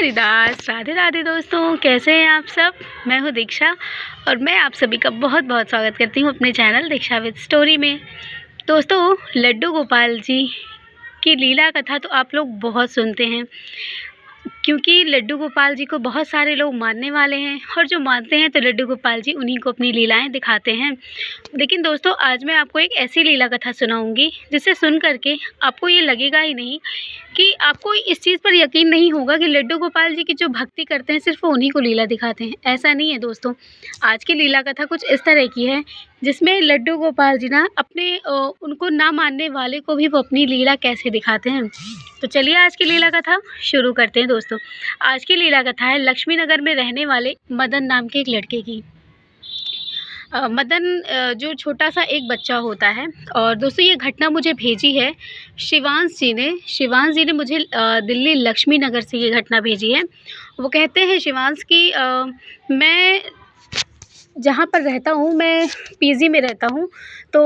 हरिदास। राधे राधे दोस्तों, कैसे हैं आप सब। मैं हूं दीक्षा और मैं आप सभी का बहुत बहुत स्वागत करती हूं अपने चैनल दीक्षा विद स्टोरी में। दोस्तों, लड्डू गोपाल जी की लीला कथा तो आप लोग बहुत सुनते हैं, क्योंकि लड्डू गोपाल जी को बहुत सारे लोग मानने वाले हैं और जो मानते हैं तो लड्डू गोपाल जी उन्हीं को अपनी लीलाएं दिखाते हैं। लेकिन दोस्तों, आज मैं आपको एक ऐसी लीला कथा सुनाऊंगी जिसे सुन करके आपको ये लगेगा ही नहीं कि आपको इस चीज़ पर यकीन नहीं होगा कि लड्डू गोपाल जी की जो भक्ति करते हैं सिर्फ वो उन्हीं को लीला दिखाते हैं। ऐसा नहीं है दोस्तों। आज की लीला कथा कुछ इस तरह की है जिसमें लड्डू गोपाल जी ना अपने उनको ना मानने वाले को भी वो अपनी लीला कैसे दिखाते हैं। तो चलिए आज की लीला कथा शुरू करते हैं दोस्तों। आज की लीला कथा है लक्ष्मी नगर में रहने वाले मदन नाम के एक लड़के की। मदन जो छोटा सा एक बच्चा होता है। और दोस्तों, ये घटना मुझे भेजी है शिवांश जी ने मुझे दिल्ली लक्ष्मी नगर से ये घटना भेजी है। वो कहते हैं शिवांश कि मैं जहाँ पर रहता हूँ, मैं पीजी में रहता हूँ, तो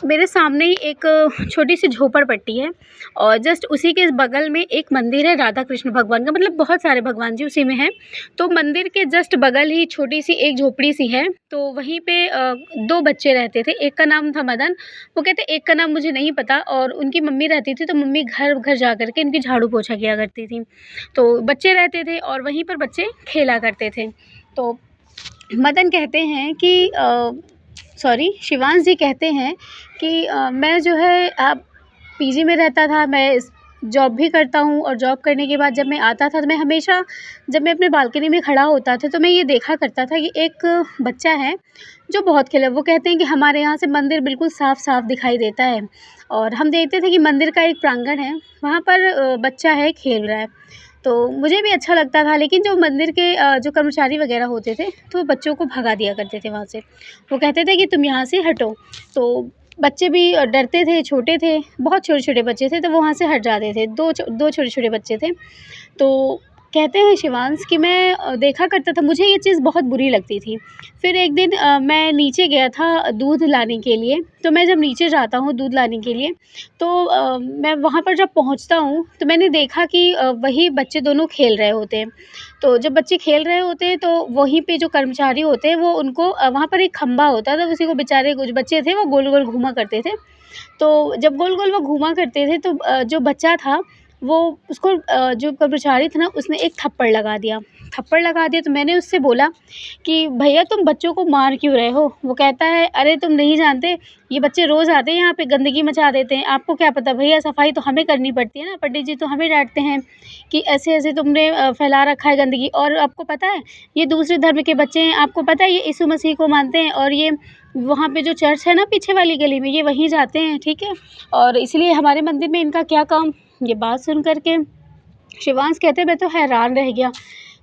मेरे सामने ही एक छोटी सी झोपड़पट्टी है और जस्ट उसी के बगल में एक मंदिर है राधा कृष्ण भगवान का। मतलब बहुत सारे भगवान जी उसी में हैं। तो मंदिर के जस्ट बगल ही छोटी सी एक झोपड़ी सी है। तो वहीं पे दो बच्चे रहते थे। एक का नाम था मदन, वो कहते एक का नाम मुझे नहीं पता, और उनकी मम्मी रहती थी। तो मम्मी घर घर जा करके इनकी झाड़ू पोछा किया करती थी। तो बच्चे रहते थे और वहीं पर बच्चे खेला करते थे। तो मदन कहते हैं कि शिवांश जी कहते हैं कि मैं जो है पीजी में रहता था, मैं जॉब भी करता हूँ और जॉब करने के बाद जब मैं आता था तो मैं हमेशा जब मैं अपने बालकनी में खड़ा होता था तो मैं ये देखा करता था कि एक बच्चा है जो बहुत खेला। वो कहते हैं कि हमारे यहाँ से मंदिर बिल्कुल साफ साफ दिखाई देता है और हम देखते थे कि मंदिर का एक प्रांगण है, वहाँ पर बच्चा है खेल रहा है। तो मुझे भी अच्छा लगता था, लेकिन जो मंदिर के जो कर्मचारी वगैरह होते थे तो बच्चों को भगा दिया करते थे वहाँ से। वो कहते थे कि तुम यहाँ से हटो। तो बच्चे भी डरते थे, छोटे थे, बहुत छोटे-छोटे बच्चे थे, तो वो वहाँ से हट जाते थे। दो छोटे-छोटे बच्चे थे। तो कहते हैं शिवांश कि मैं देखा करता था, मुझे ये चीज़ बहुत बुरी लगती थी। फिर एक दिन मैं नीचे गया था दूध लाने के लिए। तो मैं जब नीचे जाता हूँ दूध लाने के लिए, तो मैं वहाँ पर जब पहुँचता हूँ तो मैंने देखा कि वही बच्चे दोनों खेल रहे होते हैं। तो जब बच्चे खेल रहे होते हैं तो वहीं पे जो कर्मचारी होते हैं वो उनको वहाँ पर एक खंभा होता है, तो उसी को बेचारे कुछ बच्चे थे वो गोल-गोल घूमा करते थे। तो जब गोल-गोल वो घूमा करते थे तो जो बच्चा था वो उसको जो कर्मचारी था ना, उसने एक थप्पड़ लगा दिया। तो मैंने उससे बोला कि भैया तुम बच्चों को मार क्यों रहे हो? वो कहता है अरे तुम नहीं जानते, ये बच्चे रोज़ आते हैं यहाँ पे गंदगी मचा देते हैं। आपको क्या पता भैया, सफाई तो हमें करनी पड़ती है ना, पंडित जी तो हमें डाँटते हैं कि ऐसे-ऐसे तुमने फैला रखा है गंदगी। और आपको पता है ये दूसरे धर्म के बच्चे हैं, आपको पता है ये यीशु मसीह को मानते हैं और ये वहाँ पे जो चर्च है ना पीछे वाली गली में, ये वहीं जाते हैं, ठीक है? और इसलिए हमारे मंदिर में इनका क्या काम? ये बात सुन कर के शिवांश कहते हैं मैं तो हैरान रह गया।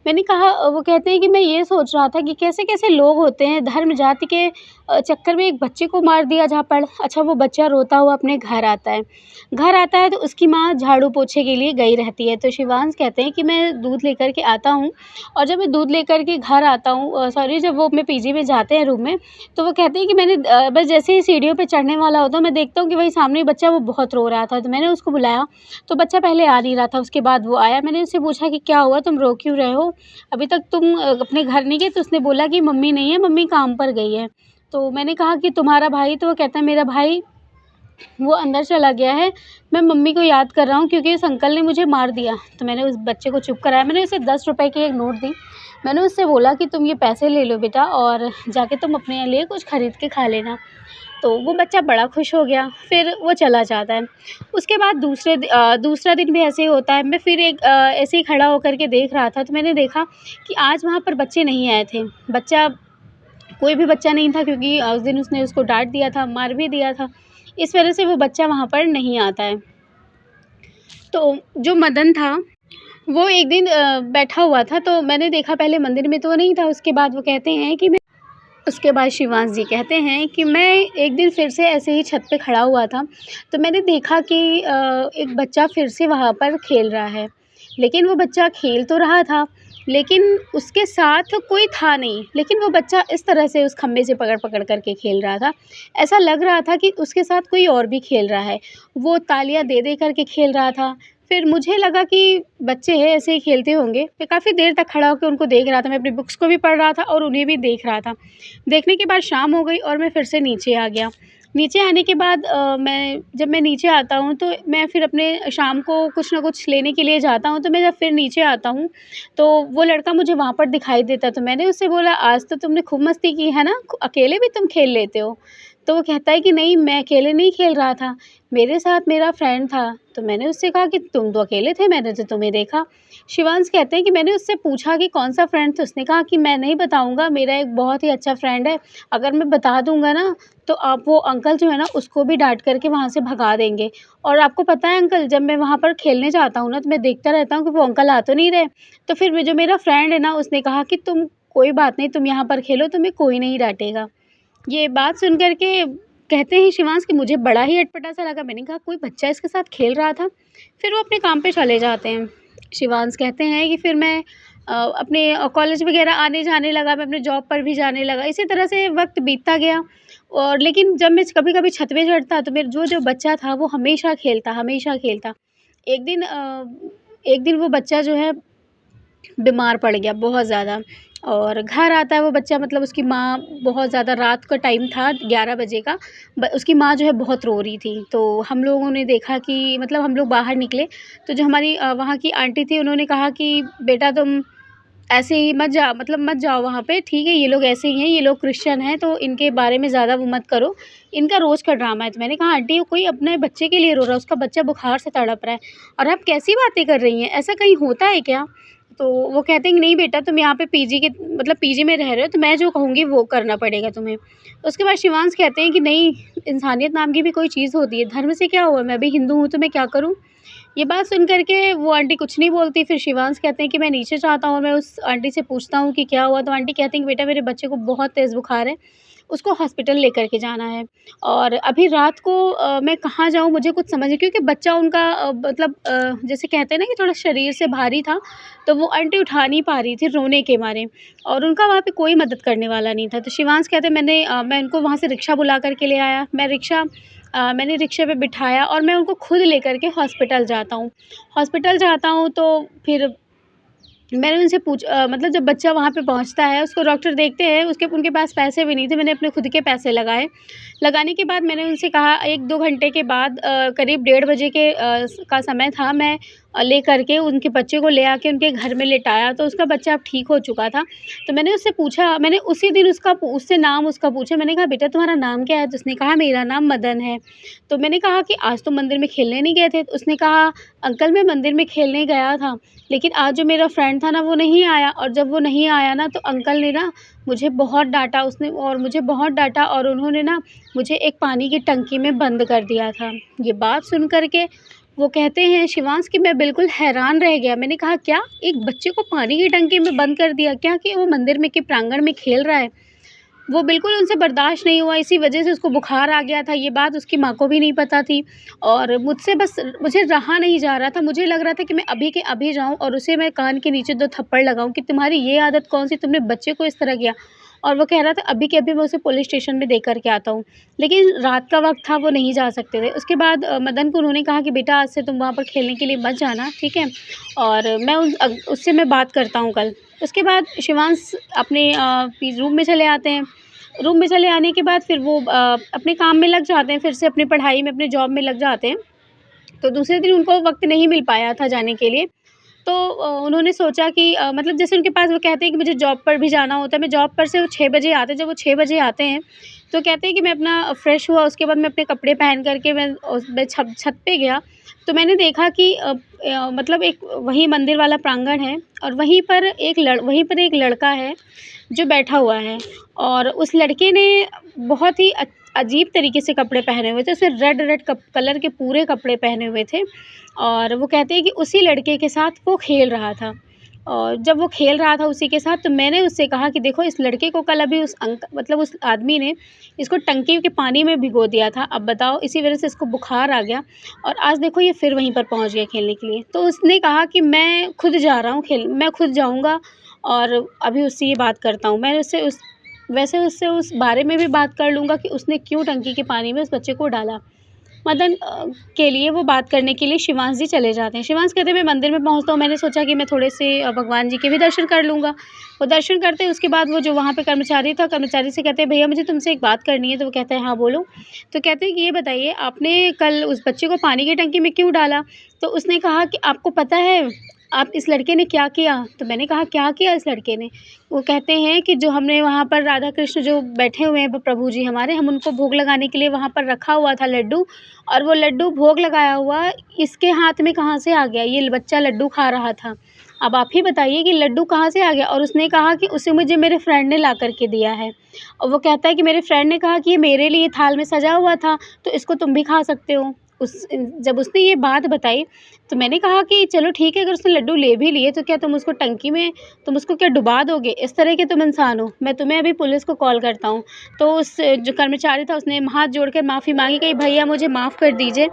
मैंने कहा वो कहते हैं कि मैं ये सोच रहा था कि कैसे-कैसे लोग होते हैं, धर्म जाति के चक्कर में एक बच्चे को मार दिया झापड़। अच्छा, वो बच्चा रोता हुआ अपने घर आता है। तो उसकी माँ झाड़ू पोछे के लिए गई रहती है। तो शिवांश कहते हैं कि मैं दूध लेकर के आता हूँ और जब मैं दूध लेकर के घर आता हूँ जब वो अपने पीजी में जाते हैं रूम में, तो वो कहते हैं कि मैंने बस जैसे ही सीढ़ियों पे चढ़ने वाला होता हूँ, मैं देखता हूँ कि वही सामने बच्चा वो बहुत रो रहा था। तो मैंने उसको बुलाया, तो बच्चा पहले आ नहीं रहा था, उसके बाद वो आया। मैंने उससे पूछा कि क्या हुआ, तुम रो क्यों रहे हो? अभी तक तुम अपने घर नहीं गए? तो उसने बोला कि मम्मी नहीं है, मम्मी काम पर गई है। तो मैंने कहा कि तुम्हारा भाई? तो वो कहता है मेरा भाई वो अंदर चला गया है, मैं मम्मी को याद कर रहा हूँ क्योंकि इस अंकल ने मुझे मार दिया। तो मैंने उस बच्चे को चुप कराया। मैंने उसे 10 रुपए की एक नोट दी। मैंने उससे बोला कि तुम ये पैसे ले लो बेटा और जाके तुम अपने लिए कुछ खरीद के खा लेना। तो वो बच्चा बड़ा खुश हो गया, फिर वो चला जाता है। उसके बाद दूसरा दिन भी ऐसे ही होता है। मैं फिर ऐसे ही खड़ा होकर के देख रहा था, तो मैंने देखा कि आज वहाँ पर बच्चे नहीं आए थे। कोई भी बच्चा नहीं था, क्योंकि उस दिन उसने उसको डाँट दिया था, मार भी दिया था। इस वजह से वो बच्चा वहाँ पर नहीं आता है। तो जो मदन था वो एक दिन बैठा हुआ था, तो मैंने देखा पहले मंदिर में तो वो नहीं था। उसके बाद शिवांश जी कहते हैं कि मैं एक दिन फिर से ऐसे ही छत पे खड़ा हुआ था, तो मैंने देखा कि एक बच्चा फिर से वहाँ पर खेल रहा है। लेकिन वो बच्चा खेल तो रहा था, लेकिन उसके साथ कोई था नहीं। लेकिन वो बच्चा इस तरह से उस खम्भे से पकड़ कर के खेल रहा था। ऐसा लग रहा था कि उसके साथ कोई और भी खेल रहा है। वो तालियां दे कर के खेल रहा था, फिर मुझे लगा कि बच्चे हैं ऐसे ही खेलते होंगे। मैं काफ़ी देर तक खड़ा होके उनको देख रहा था, मैं अपनी बुक्स को भी पढ़ रहा था और उन्हें भी देख रहा था। देखने के बाद शाम हो गई और मैं फिर से नीचे आ गया। नीचे आने के बाद जब मैं नीचे आता हूँ तो मैं फिर अपने शाम को कुछ न कुछ लेने के लिए जाता हूँ, तो मैं जब फिर नीचे आता हूँ, तो वो लड़का मुझे वहाँ पर दिखाई देता, तो मैंने उससे बोला, आज तो तुमने खूब मस्ती की है ना? अकेले भी तुम खेल लेते हो? तो वो कहता है कि नहीं, मैं अकेले नहीं खेल रहा था, मेरे साथ मेरा फ्रेंड था। तो मैंने उससे कहा कि तुम तो अकेले थे, मैंने तो तुम्हें देखा। शिवांश कहते हैं कि मैंने उससे पूछा कि कौन-सा फ्रेंड? तो उसने कहा कि मैं नहीं बताऊँगा, मेरा एक बहुत ही अच्छा फ्रेंड है, अगर मैं बता दूँगा ना तो आप वो अंकल जो है ना उसको भी डाँट कर के वहाँ से भगा देंगे। और आपको पता है अंकल, जब मैं वहाँ पर खेलने जाता हूँ ना तो मैं देखता रहता हूँ कि वो अंकल आ तो नहीं रहे। तो फिर वो जो मेरा फ्रेंड है ना उसने कहा कि तुम कोई बात नहीं, तुम यहाँ पर खेलो, तुम्हें कोई नहीं डाँटेगा। ये बात सुन कर के कहते हैं शिवांश कि मुझे बड़ा ही अटपटा-सा लगा। मैंने कहा कोई बच्चा इसके साथ खेल रहा था। फिर वो अपने काम पे चले जाते हैं। शिवांश कहते हैं कि फिर मैं अपने कॉलेज वग़ैरह आने-जाने लगा, मैं अपने जॉब पर भी जाने लगा। इसी तरह से वक़्त बीतता गया और लेकिन जब मैं कभी-कभी छत पे चढ़ता तो मेरा जो बच्चा था वो हमेशा खेलता, हमेशा खेलता। एक दिन एक दिन वो बच्चा जो है बीमार पड़ गया बहुत ज़्यादा और घर आता है वो बच्चा, मतलब उसकी माँ, बहुत ज़्यादा रात का टाइम था 11 बजे का, उसकी माँ जो है बहुत रो रही थी। तो हम लोगों ने देखा कि मतलब हम लोग बाहर निकले तो जो हमारी वहाँ की आंटी थी उन्होंने कहा कि बेटा तुम ऐसे ही मत जा, मतलब मत जाओ वहाँ पे, ठीक है, ये लोग ऐसे ही हैं, ये लोग क्रिश्चियन हैं तो इनके बारे में ज़्यादा वो मत करो, इनका रोज़ का ड्रामा है। तो मैंने कहा आंटी कोई अपने बच्चे के लिए रो रहा है, उसका बच्चा बुखार से तड़प रहा है और आप कैसी बातें कर रही हैं, ऐसा कहीं होता है क्या? तो वो कहते हैं कि नहीं बेटा, तुम यहाँ पे पीजी के मतलब पीजी में रह रहे हो तो मैं जो कहूँगी वो करना पड़ेगा तुम्हें। उसके बाद शिवांश कहते हैं कि नहीं, इंसानियत नाम की भी कोई चीज़ होती है, धर्म से क्या हुआ, मैं भी हिंदू हूँ तो मैं क्या करूँ? ये बात सुन कर के वो आंटी कुछ नहीं बोलती। फिर शिवांश कहते हैं कि मैं नीचे जाता हूँ और मैं उस आंटी से पूछता हूँ कि क्या हुआ? तो आंटी कहती हैं कि बेटा मेरे बच्चे को बहुत तेज़ बुखार है, उसको हॉस्पिटल लेकर के जाना है और अभी रात को मैं कहाँ जाऊँ मुझे कुछ समझ नहीं, क्योंकि बच्चा उनका मतलब जैसे कहते हैं ना कि थोड़ा शरीर से भारी था, तो वो आंटी उठा नहीं पा रही थी रोने के मारे और उनका वहाँ पे कोई मदद करने वाला नहीं था। तो शिवांश कहते हैं मैं उनको वहाँ से रिक्शा बुला कर के ले आया। मैंने रिक्शे पे बिठाया और मैं उनको खुद लेकर के हॉस्पिटल जाता हूँ। हॉस्पिटल जाता हूँ तो फिर मैंने उनसे मतलब जब बच्चा वहाँ पे पहुँचता है, उसको डॉक्टर देखते हैं, उसके उनके पास पैसे भी नहीं थे, मैंने अपने खुद के पैसे लगाए। लगाने के बाद मैंने उनसे कहा 1-2 घंटे के बाद करीब 1:30 बजे का समय था, मैं लेकर के उनके बच्चे को ले आके उनके घर में लिटाया, तो उसका बच्चा अब ठीक हो चुका था। तो मैंने उससे पूछा, मैंने उसी दिन उससे नाम उसका पूछा, मैंने कहा बेटा तुम्हारा नाम क्या है? तो उसने कहा मेरा नाम मदन है। तो मैंने कहा कि आज तो मंदिर में खेलने नहीं गए थे? तो उसने कहा अंकल मैं मंदिर में खेलने गया था, लेकिन आज जो मेरा फ्रेंड था ना वो नहीं आया और जब वो नहीं आया ना तो अंकल ने ना मुझे बहुत डाँटा, मुझे बहुत डाँटा और उन्होंने ना मुझे एक पानी की टंकी में बंद कर दिया था। ये बात सुन कर के वो कहते हैं शिवांश कि मैं बिल्कुल हैरान रह गया। मैंने कहा क्या? एक बच्चे को पानी की टंकी में बंद कर दिया? क्या कि वो मंदिर में के प्रांगण में खेल रहा है? वो बिल्कुल उनसे बर्दाश्त नहीं हुआ, इसी वजह से उसको बुखार आ गया था। ये बात उसकी माँ को भी नहीं पता थी और मुझे रहा नहीं जा रहा था। मुझे लग रहा था कि मैं अभी के अभी जाऊँ और उसे मैं कान के नीचे 2 थप्पड़ लगाऊँ कि तुम्हारी ये आदत कौन-सी, तुमने बच्चे को इस तरह किया। और वो कह रहा था अभी के अभी मैं उसे पुलिस स्टेशन में दे कर के आता हूँ। लेकिन रात का वक़्त था, वो नहीं जा सकते थे। उसके बाद मदन को उन्होंने कहा कि बेटा आज से तुम वहाँ पर खेलने के लिए मत जाना, ठीक है? और उससे मैं बात करता हूँ कल। उसके बाद शिवांश अपने रूम में चले आते हैं। रूम में चले आने के बाद फिर वो अपने काम में लग जाते हैं, फिर से अपनी पढ़ाई में, अपनी जॉब में लग जाते हैं। तो दूसरे दिन उनको वक़्त नहीं मिल पाया था जाने के लिए। तो उन्होंने सोचा कि मतलब जैसे उनके पास वो कहते हैं कि मुझे जॉब पर भी जाना होता है, मैं जॉब पर से वो 6 बजे आते हैं, जब वो 6 बजे आते हैं, तो कहते हैं कि मैं अपना फ्रेश हुआ, उसके बाद मैं अपने कपड़े पहन कर के मैं छत पे गया, तो मैंने देखा कि मतलब एक वही मंदिर वाला प्रांगण है और वहीं पर एक लड़का है, जो बैठा हुआ है और उस लड़के ने बहुत ही अजीब तरीके से कपड़े पहने हुए थे, उसने रेड रेड कलर के पूरे कपड़े पहने हुए थे और वो कहते हैं कि उसी लड़के के साथ वो खेल रहा था और जब वो खेल रहा था उसी के साथ, तो मैंने उससे कहा कि देखो इस लड़के को कल अभी मतलब उस आदमी ने इसको टंकी के पानी में भिगो दिया था, अब बताओ इसी वजह से इसको बुखार आ गया और आज देखो ये फिर वहीं पर पहुंच गया खेलने के लिए। तो उसने कहा कि मैं खुद जा रहा हूँ मैं खुद जाऊँगा और अभी उससे ये बात करता हूँ। मैंने उससे उस बारे में भी बात कर लूँगा कि उसने क्यों टंकी के पानी में उस बच्चे को डाला। मदन के लिए वो बात करने के लिए शिवांश जी चले जाते हैं। शिवांश कहते हैं मैं मंदिर में पहुँचता हूँ, मैंने सोचा कि मैं थोड़े से भगवान जी के भी दर्शन कर लूँगा। वो दर्शन करते हैं, उसके बाद वो जो वहाँ पे कर्मचारी था, कर्मचारी से कहते हैं भैया मुझे तुमसे एक बात करनी है। तो वो कहता है हाँ बोलो। तो कहते हैं कि ये बताइए आपने कल उस बच्चे को पानी की टंकी में क्यों डाला? तो उसने कहा कि आपको पता है आप इस लड़के ने क्या किया? तो मैंने कहा क्या किया इस लड़के ने? वो कहते हैं कि जो हमने वहाँ पर राधा कृष्ण जो बैठे हुए हैं प्रभु जी हमारे, हम उनको भोग लगाने के लिए वहाँ पर रखा हुआ था लड्डू, और वो लड्डू भोग लगाया हुआ इसके हाथ में कहाँ से आ गया? ये बच्चा लड्डू खा रहा था। अब आप ही बताइए कि लड्डू कहाँ से आ गया? और उसने कहा कि उसे मुझे मेरे फ्रेंड ने ला कर के दिया है। और वो कहता है कि मेरे फ्रेंड ने कहा कि ये मेरे लिए थाल में सजा हुआ था, तो इसको तुम भी खा सकते हो। जब उसने ये बात बताई, तो मैंने कहा कि चलो ठीक है, अगर उसने लड्डू ले भी लिए तो क्या तुम उसको टंकी में तुम उसको क्या डुबा दोगे? इस तरह के तुम इंसान हो? मैं तुम्हें अभी पुलिस को कॉल करता हूँ। तो उस जो कर्मचारी था उसने हाथ जोड़कर माफ़ी माँगी कि भैया मुझे माफ़ कर दीजिए।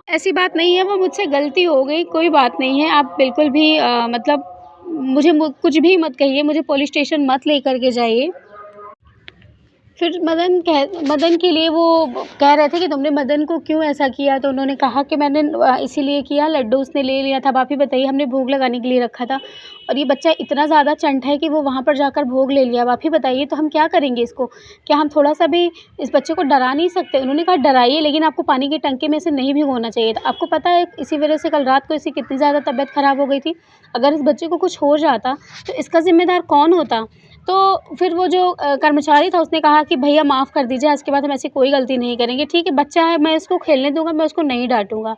ऐसी बात नहीं है, वो मुझसे गलती हो गई, कोई बात नहीं है। आप बिल्कुल भी मतलब मुझे कुछ भी मत कहिए, मुझे पुलिस स्टेशन मत लेकर के जाइए। फिर मदन के लिए वो कह रहे थे कि तुमने मदन को क्यों ऐसा किया? तो उन्होंने कहा कि मैंने इसीलिए किया, लड्डू उसने ले लिया था। अब आप ही बताइए, हमने भोग लगाने के लिए रखा था और ये बच्चा इतना ज़्यादा चंट है कि वो वहाँ पर जाकर भोग ले लिया। अब आप ही बताइए तो हम क्या करेंगे इसको? क्या हम थोड़ा-सा भी इस बच्चे को डरा नहीं सकते? उन्होंने कहा डराइए, लेकिन आपको पानी की टंकी में से नहीं भिगोना चाहिए था। आपको पता है इसी वजह से कल रात को इसकी कितनी ज़्यादा तबीयत ख़राब हो गई थी। अगर इस बच्चे को कुछ हो जाता तो इसका ज़िम्मेदार कौन होता? तो फिर वो जो कर्मचारी था उसने कहा कि भैया माफ़ कर दीजिए, आज के बाद हम ऐसी कोई गलती नहीं करेंगे। ठीक है, बच्चा है, मैं इसको खेलने दूँगा, मैं उसको नहीं डाँटूँगा।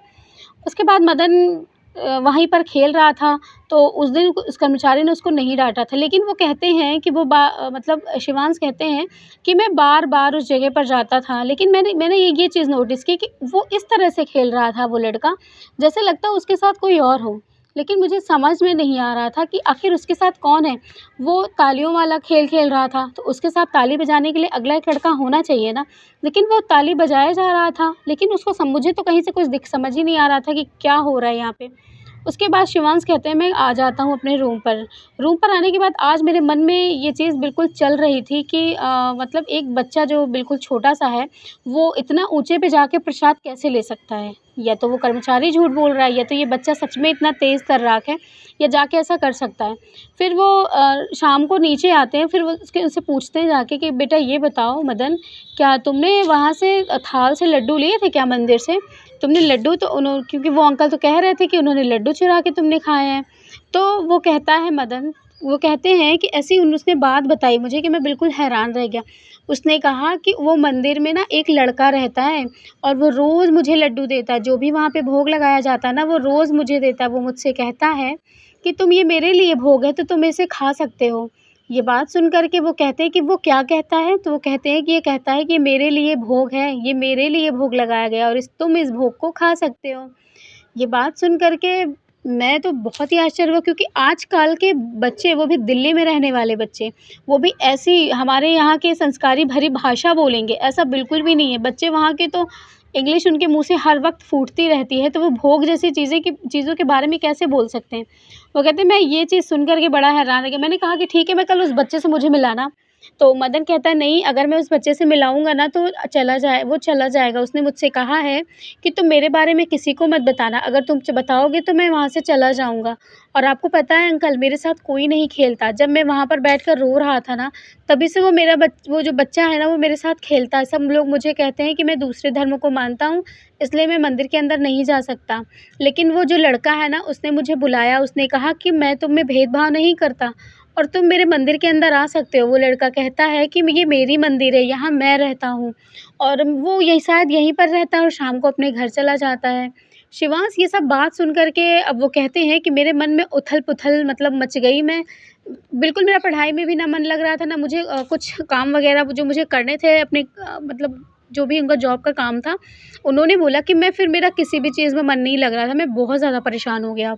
उसके बाद मदन वहीं पर खेल रहा था, तो उस दिन उस कर्मचारी ने उसको नहीं डाँटा था। लेकिन वो कहते हैं कि मतलब शिवांश कहते हैं कि मैं बार-बार उस जगह पर जाता था, लेकिन मैंने मैंने ये चीज़ नोटिस की कि वो इस तरह से खेल रहा था वो लड़का, जैसे लगता है उसके साथ कोई और हो। लेकिन मुझे समझ में नहीं आ रहा था कि आखिर उसके साथ कौन है? वो तालियों वाला खेल खेल रहा था, तो उसके साथ ताली बजाने के लिए अगला एक लड़का होना चाहिए ना। लेकिन वो ताली बजाया जा रहा था, लेकिन उसको मुझे तो कहीं से कुछ समझ ही नहीं आ रहा था कि क्या हो रहा है यहाँ पे। उसके बाद शिवांश कहते हैं मैं आ जाता हूँ अपने रूम पर। रूम पर आने के बाद आज मेरे मन में ये चीज़ बिल्कुल चल रही थी कि मतलब एक बच्चा जो बिल्कुल छोटा-सा है, वो इतना ऊँचे पे जाके प्रसाद कैसे ले सकता है? या तो वो कर्मचारी झूठ बोल रहा है, या तो ये बच्चा सच में इतना तेज़ तर्राक है, या जाके ऐसा कर सकता है। फिर वो शाम को नीचे आते हैं, फिर वो उससे पूछते हैं जाके कि बेटा ये बताओ मदन, क्या तुमने वहाँ से थाल से लड्डू लिए थे क्या मंदिर से? तुमने लड्डू तो क्योंकि वो अंकल तो कह रहे थे कि उन्होंने लड्डू चुरा के तुमने खाए हैं। तो वो कहता है मदन, वो कहते हैं कि ऐसी उसने बात बताई मुझे कि मैं बिल्कुल हैरान रह गया। उसने कहा कि वो मंदिर में ना एक लड़का रहता है और वो रोज़ मुझे लड्डू देता है, जो भी वहाँ पे भोग लगाया जाता है ना, वो रोज़ मुझे देता है। वो मुझसे कहता है कि तुम ये मेरे लिए भोग है तो तुम इसे खा सकते हो। ये बात सुन कर के वो कहते हैं कि वो क्या कहता है? तो वो कहते हैं कि ये कहता है कि मेरे लिए भोग है, ये मेरे लिए भोग लगाया गया और तुम इस भोग को खा सकते हो। ये बात सुन कर के मैं तो बहुत ही आश्चर्य हुआ, क्योंकि आजकल के बच्चे, वो भी दिल्ली में रहने वाले बच्चे, वो भी ऐसी हमारे यहाँ के संस्कारी भरी भाषा बोलेंगे, ऐसा बिल्कुल भी नहीं है। बच्चे वहाँ के तो इंग्लिश उनके मुँह से हर वक़्त फूटती रहती है, तो वो भोग जैसी चीज़ों के बारे में कैसे बोल सकते हैं? वो कहते हैं मैं ये चीज़ सुन कर के बड़ा हैरान रह गया। मैंने कहा कि ठीक है, मैं कल उस बच्चे से मुझे मिलाना। तो मदन कहता है नहीं, अगर मैं उस बच्चे से मिलाऊँगा ना तो वो चला जाएगा। उसने मुझसे कहा है कि तुम मेरे बारे में किसी को मत बताना, अगर तुम बताओगे तो मैं वहाँ से चला जाऊँगा। और आपको पता है अंकल, मेरे साथ कोई नहीं खेलता। जब मैं वहाँ पर बैठकर रो रहा था ना, तभी से वो जो बच्चा है ना, वो मेरे साथ खेलता है। सब लोग मुझे कहते हैं कि मैं दूसरे धर्म को मानता हूँ, इसलिए मैं मंदिर के अंदर नहीं जा सकता। लेकिन वो जो लड़का है ना, उसने मुझे बुलाया, उसने कहा कि मैं तुम में भेदभाव नहीं करता और तुम मेरे मंदिर के अंदर आ सकते हो। वो लड़का कहता है कि ये मेरी मंदिर है, यहाँ मैं रहता हूँ, और वो शायद यहीं पर रहता है और शाम को अपने घर चला जाता है। शिवांश ये सब बात सुन कर के अब वो कहते हैं कि मेरे मन में उथल-पुथल मतलब मच गई। मैं बिल्कुल, मेरा पढ़ाई में भी ना मन लग रहा था, ना मुझे कुछ काम वग़ैरह जो मुझे करने थे अपने मतलब जो भी उनका जॉब का काम था, उन्होंने बोला कि मेरा किसी भी चीज़ में मन नहीं लग रहा था। मैं बहुत ज़्यादा परेशान हो गया।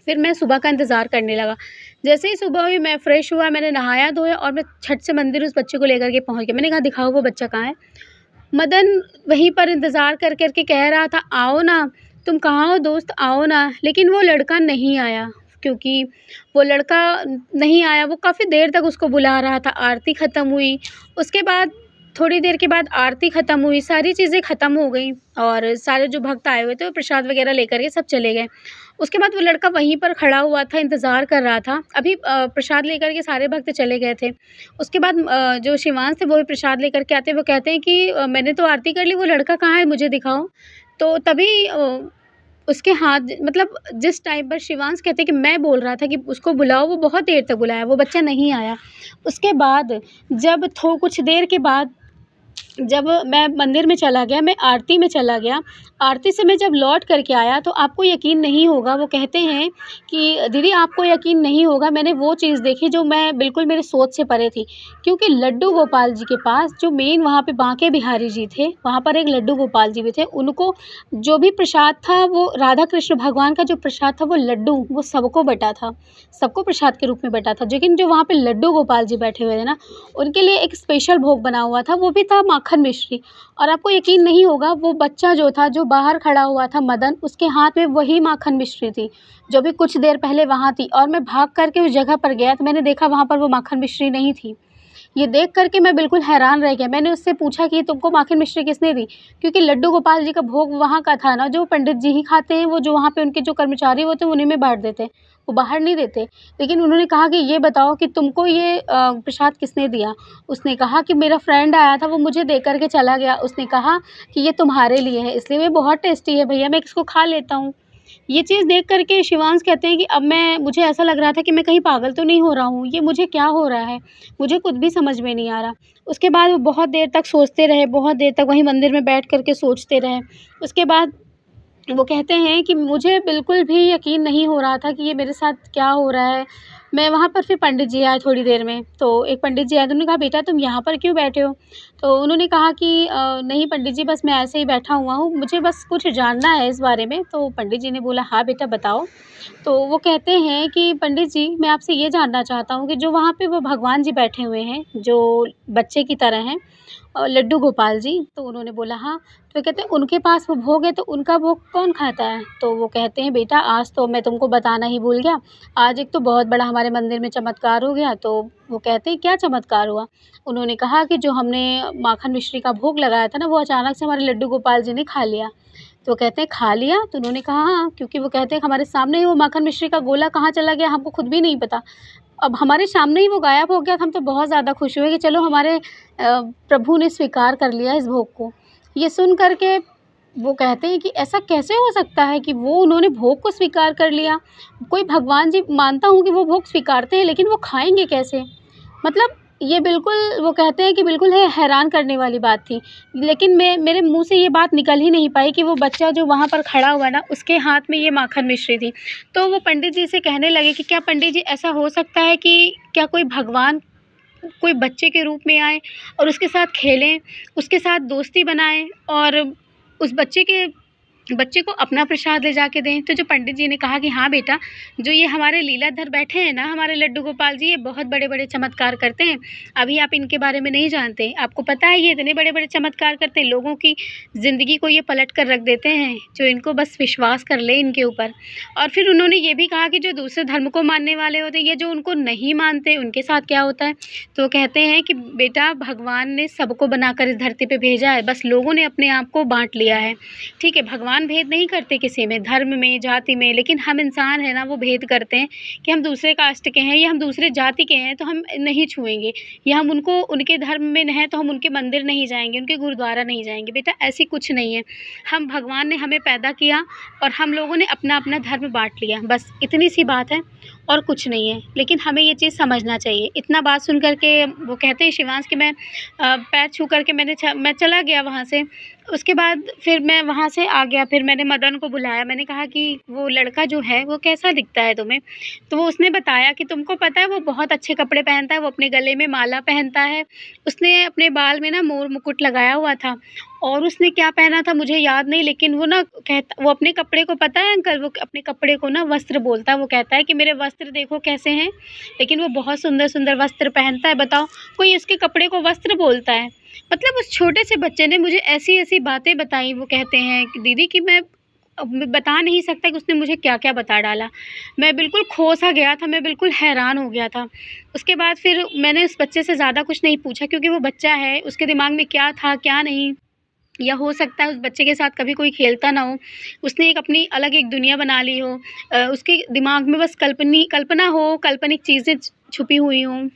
फिर मैं सुबह का इंतज़ार करने लगा। जैसे ही सुबह हुई, मैं फ्रेश हुआ, मैंने नहाया-धोया और मैं झट से मंदिर उस बच्चे को लेकर के पहुँच गया। मैंने कहा दिखाओ वो बच्चा कहाँ है? मदन वहीं पर इंतज़ार कर के कह रहा था आओ ना, तुम कहाँ हो दोस्त, आओ ना। लेकिन वो लड़का नहीं आया, क्योंकि वो लड़का नहीं आया। वो काफ़ी देर तक उसको बुला रहा था। आरती ख़त्म हुई, उसके बाद थोड़ी देर के बाद आरती ख़त्म हुई, सारी चीज़ें ख़त्म हो गई और सारे जो भक्त आए हुए थे वो प्रसाद वग़ैरह लेकर के सब चले गए। उसके बाद वो लड़का वहीं पर खड़ा हुआ था, इंतज़ार कर रहा था। अभी प्रसाद लेकर के सारे भक्त चले गए थे। उसके बाद जो शिवांश थे वो भी प्रसाद लेकर के आते हैं, वो कहते हैं कि मैंने तो आरती कर ली, वो लड़का कहाँ है मुझे दिखाओ। तो तभी उसके हाथ मतलब जिस टाइम पर शिवांश कहते हैं कि मैं बोल रहा था कि उसको बुलाओ, वो बहुत देर तक बुलाया, वो बच्चा नहीं आया। उसके बाद जब कुछ देर के बाद जब मैं मंदिर में चला गया, मैं आरती में चला गया, आरती से मैं जब लौट कर के आया तो आपको यकीन नहीं होगा, वो कहते हैं कि दीदी आपको यकीन नहीं होगा, मैंने वो चीज़ देखी जो मैं बिल्कुल मेरे सोच से परे थी। क्योंकि लड्डू गोपाल जी के पास जो मेन वहाँ पे बांके बिहारी जी थे, वहाँ पर एक लड्डू गोपाल जी भी थे, उनको जो भी प्रसाद था वो राधा कृष्ण भगवान का जो प्रसाद था वो लड्डू, वो सबको बँटा था, सबको प्रसाद के रूप में बँटा था। लेकिन जो वहाँ पे लड्डू गोपाल जी बैठे हुए थे ना, उनके लिए एक स्पेशल भोग बना हुआ था, वो भी था माखन मिश्री। और आपको यकीन नहीं होगा, वो बच्चा जो था, जो बाहर खड़ा हुआ था मदन, उसके हाथ में वही माखन मिश्री थी, जो भी कुछ देर पहले वहाँ थी। और मैं भाग कर के उस जगह पर गया तो मैंने देखा वहाँ पर वो माखन मिश्री नहीं थी। ये देख कर के मैं बिल्कुल हैरान रह गया। मैंने उससे पूछा कि तुमको माखन मिश्री किसने दी? क्योंकि लड्डू गोपाल जी का भोग वहाँ का था ना, जो पंडित जी ही खाते हैं, वो जो वहाँ पे उनके जो कर्मचारी होते हैं उन्हीं में बाँट देते हैं, वो बाहर नहीं देते। लेकिन उन्होंने कहा कि ये बताओ कि तुमको ये प्रसाद किसने दिया? उसने कहा कि मेरा फ्रेंड आया था, वो मुझे दे कर के चला गया। उसने कहा कि ये तुम्हारे लिए है, इसलिए ये बहुत टेस्टी है भैया, मैं इसको खा लेता हूँ। ये चीज़ देख कर के शिवांश कहते हैं कि अब मुझे ऐसा लग रहा था कि मैं कहीं पागल तो नहीं हो रहा हूँ, ये मुझे क्या हो रहा है? मुझे खुद भी समझ में नहीं आ रहा। उसके बाद वो बहुत देर तक सोचते रहे, बहुत देर तक वहीं मंदिर में बैठ कर के सोचते रहे। उसके बाद वो कहते हैं कि मुझे बिल्कुल भी यकीन नहीं हो रहा था कि ये मेरे साथ क्या हो रहा है। मैं वहाँ पर फिर पंडित जी आए थोड़ी देर में, तो एक पंडित जी आए तो उन्होंने कहा, "बेटा तुम यहाँ पर क्यों बैठे हो?" तो उन्होंने कहा कि नहीं पंडित जी, बस मैं ऐसे ही बैठा हुआ हूँ, मुझे बस कुछ जानना है इस बारे में।" तो पंडित जी ने बोला, "हाँ बेटा बताओ।" तो वो कहते हैं कि पंडित जी मैं आपसे ये जानना चाहता हूँ कि जो वहाँ पे वो भगवान जी बैठे हुए हैं, जो बच्चे की तरह हैं, लड्डू गोपाल जी, तो उन्होंने बोला हाँ। तो कहते हैं उनके पास वो भोग है तो उनका भोग कौन खाता है? तो वो कहते हैं बेटा आज तो मैं तुमको बताना ही भूल गया, आज एक तो बहुत बड़ा हमारे मंदिर में चमत्कार हो गया। तो वो कहते हैं क्या चमत्कार हुआ? उन्होंने कहा कि जो हमने माखन मिश्री का भोग लगाया था ना, वो अचानक से हमारे लड्डू गोपाल जी ने खा लिया। तो कहते हैं खा लिया? तो उन्होंने कहा हाँ, क्योंकि वो कहते हैं हमारे सामने ही वो माखन मिश्री का गोला कहाँ चला गया हमको खुद भी नहीं पता। अब हमारे सामने ही वो गायब हो गया, तो हम तो बहुत ज़्यादा खुश हुए कि चलो हमारे प्रभु ने स्वीकार कर लिया इस भोग को। ये सुन कर के वो कहते हैं कि ऐसा कैसे हो सकता है कि वो उन्होंने भोग को स्वीकार कर लिया? कोई भगवान जी मानता हूँ कि वो भोग स्वीकारते हैं, लेकिन वो खाएँगे कैसे? मतलब ये बिल्कुल वो कहते हैं कि बिल्कुल हैरान करने वाली बात थी। लेकिन मेरे मुँह से ये बात निकल ही नहीं पाई कि वो बच्चा जो वहाँ पर खड़ा हुआ ना, उसके हाथ में ये माखन मिश्री थी। तो वो पंडित जी से कहने लगे कि क्या पंडित जी ऐसा हो सकता है कि क्या कोई भगवान कोई बच्चे के रूप में आए और उसके साथ खेलें, उसके साथ दोस्ती बनाएँ और उस बच्चे को अपना प्रसाद ले जाके दें। तो जो पंडित जी ने कहा कि हाँ बेटा, जो ये हमारे लीलाधर बैठे हैं ना, हमारे लड्डू गोपाल जी, ये बहुत बड़े-बड़े चमत्कार करते हैं। अभी आप इनके बारे में नहीं जानते। आपको पता है ये इतने बड़े-बड़े चमत्कार करते हैं, लोगों की ज़िंदगी को ये पलट कर रख देते हैं, जो इनको बस विश्वास कर ले इनके ऊपर। और फिर उन्होंने ये भी कहा कि जो दूसरे धर्म को मानने वाले होते हैं, ये जो उनको नहीं मानते, उनके साथ क्या होता है? तो कहते हैं कि बेटा भगवान ने सबको बनाकर इस धरती पे भेजा है, बस लोगों ने अपने आप को बाँट लिया है। ठीक है, भगवान भेद नहीं करते किसी में, धर्म में, जाति में, लेकिन हम इंसान हैं ना, वो भेद करते हैं कि हम दूसरे कास्ट के हैं या हम दूसरे जाति के हैं तो हम नहीं छुएँगे, या हम उनको उनके धर्म में हैं तो हम उनके मंदिर नहीं जाएँगे, उनके गुरुद्वारा नहीं जाएँगे। बेटा ऐसी कुछ नहीं है। हम भगवान ने हमें पैदा किया और हम लोगों ने अपना-अपना धर्म बाँट लिया, बस इतनी सी बात है और कुछ नहीं है। लेकिन हमें ये चीज़ समझना चाहिए। इतना बात सुन कर के वो कहते हैं शिवांश कि मैं पैर छू कर के मैं चला गया वहाँ से। उसके बाद फिर मैं वहाँ से आ गया, फिर मैंने मदन को बुलाया, मैंने कहा कि वो लड़का जो है वो कैसा दिखता है तुम्हें? तो वो उसने बताया कि तुमको पता है वो बहुत अच्छे कपड़े पहनता है, वो अपने गले में माला पहनता है, उसने अपने बाल में ना मोर मुकुट लगाया हुआ था और उसने क्या पहना था मुझे याद नहीं, लेकिन वो ना वो अपने कपड़े को पता है अंकल, वो अपने कपड़े को ना वस्त्र बोलता है। वो कहता है कि मेरे वस्त्र देखो कैसे हैं, लेकिन वो बहुत सुंदर-सुंदर वस्त्र पहनता है। बताओ कोई उसके कपड़े को वस्त्र बोलता है? मतलब उस छोटे से बच्चे ने मुझे ऐसी-ऐसी बातें बताई। वो कहते हैं कि दीदी कि मैं मैं बता नहीं सकता कि उसने मुझे क्या-क्या बता डाला। मैं बिल्कुल खो-सा गया था, मैं बिल्कुल हैरान हो गया था। उसके बाद फिर मैंने उस बच्चे से ज़्यादा कुछ नहीं पूछा क्योंकि वो बच्चा है, उसके दिमाग में क्या था, क्या नहीं, या हो सकता है उस बच्चे के साथ कभी कोई खेलता ना हो। उसने एक अपनी अलग एक दुनिया बना ली हो। उसके दिमाग में बस कल्पना हो, काल्पनिक चीज़ें छुपी हुई हों।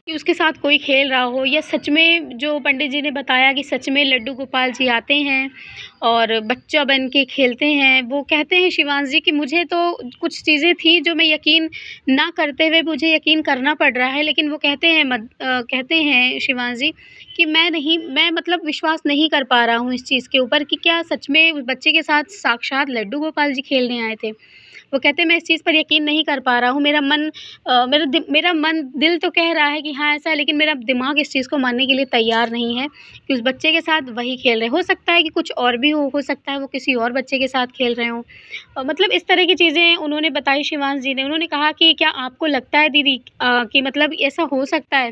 कि उसके साथ कोई खेल रहा हो, या सच में जो पंडित जी ने बताया कि सच में लड्डू गोपाल जी आते हैं और बच्चा बन के खेलते हैं। वो कहते हैं शिवांश जी कि मुझे तो कुछ चीज़ें थी जो मैं यकीन ना करते हुए मुझे यकीन करना पड़ रहा है, लेकिन वो कहते हैं शिवांश जी कि मैं मतलब विश्वास नहीं कर पा रहा हूँ इस चीज़ के ऊपर कि क्या सच में उस बच्चे के साथ साक्षात लड्डू गोपाल जी खेलने आए थे। वो कहते हैं मैं इस चीज़ पर यकीन नहीं कर पा रहा हूँ। मेरा मन दिल तो कह रहा है कि हाँ ऐसा है, लेकिन मेरा दिमाग इस चीज़ को मानने के लिए तैयार नहीं है कि उस बच्चे के साथ वही खेल रहे हैं। हो सकता है कि कुछ और भी हो सकता है वो किसी और बच्चे के साथ खेल रहे हों। मतलब इस तरह की चीज़ें उन्होंने बताई शिवांश जी ने। उन्होंने कहा कि क्या आपको लगता है दीदी कि मतलब ऐसा हो सकता है?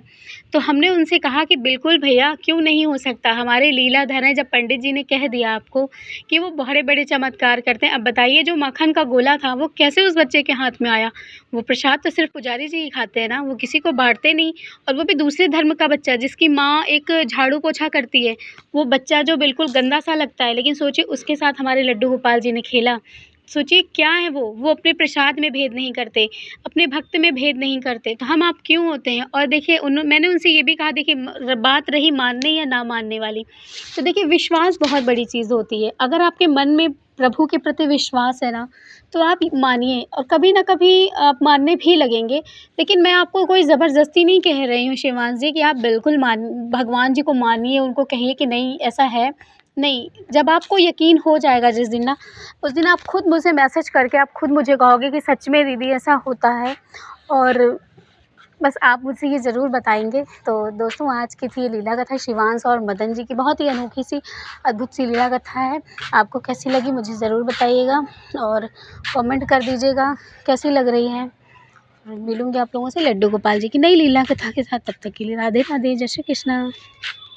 तो हमने उनसे कहा कि बिल्कुल भैया, क्यों नहीं हो सकता? हमारे लीलाधर हैं, जब पंडित जी ने कह दिया आपको कि वो बड़े-बड़े चमत्कार करते हैं। अब बताइए जो माखन का गोला था वो कैसे उस बच्चे के हाथ में आया? वो प्रसाद तो सिर्फ़ पुजारी जी ही खाते हैं ना, वो किसी को बाँटते नहीं, और वो भी दूसरे धर्म का बच्चा जिसकी माँ एक झाड़ू-पोछा करती है। वो बच्चा जो बिल्कुल गंदा-सा लगता है, लेकिन सोचिए उसके साथ हमारे लड्डू गोपाल जी ने खेला। सोचिए क्या है वो अपने प्रसाद में भेद नहीं करते, अपने भक्त में भेद नहीं करते, तो हम आप क्यों होते हैं? और देखिए मैंने उनसे ये भी कहा, देखिए बात रही मानने या ना मानने वाली, तो देखिए विश्वास बहुत बड़ी चीज़ होती है। अगर आपके मन में प्रभु के प्रति विश्वास है ना, तो आप मानिए, और कभी न कभी आप मानने भी लगेंगे। लेकिन मैं आपको कोई ज़बरदस्ती नहीं कह रही हूँ शिवांश जी कि आप बिल्कुल भगवान जी को मानिए, उनको कहिए कि नहीं ऐसा है। नहीं, जब आपको यकीन हो जाएगा जिस दिन ना, उस दिन आप खुद मुझे मैसेज करके आप खुद मुझे कहोगे कि सच में दीदी ऐसा होता है, और बस आप मुझसे ये ज़रूर बताएँगे। तो दोस्तों, आज की थी ये लीला कथा शिवांश और मदन जी की, बहुत ही अनोखी सी अद्भुत सी लीला कथा है। आपको कैसी लगी मुझे ज़रूर बताइएगा, और कमेंट कर दीजिएगा कैसी लग रही है। मिलूँगी आप लोगों से लड्डू गोपाल जी की नई लीला कथा के साथ। तब तक के लिए राधे राधे, जय श्री कृष्ण।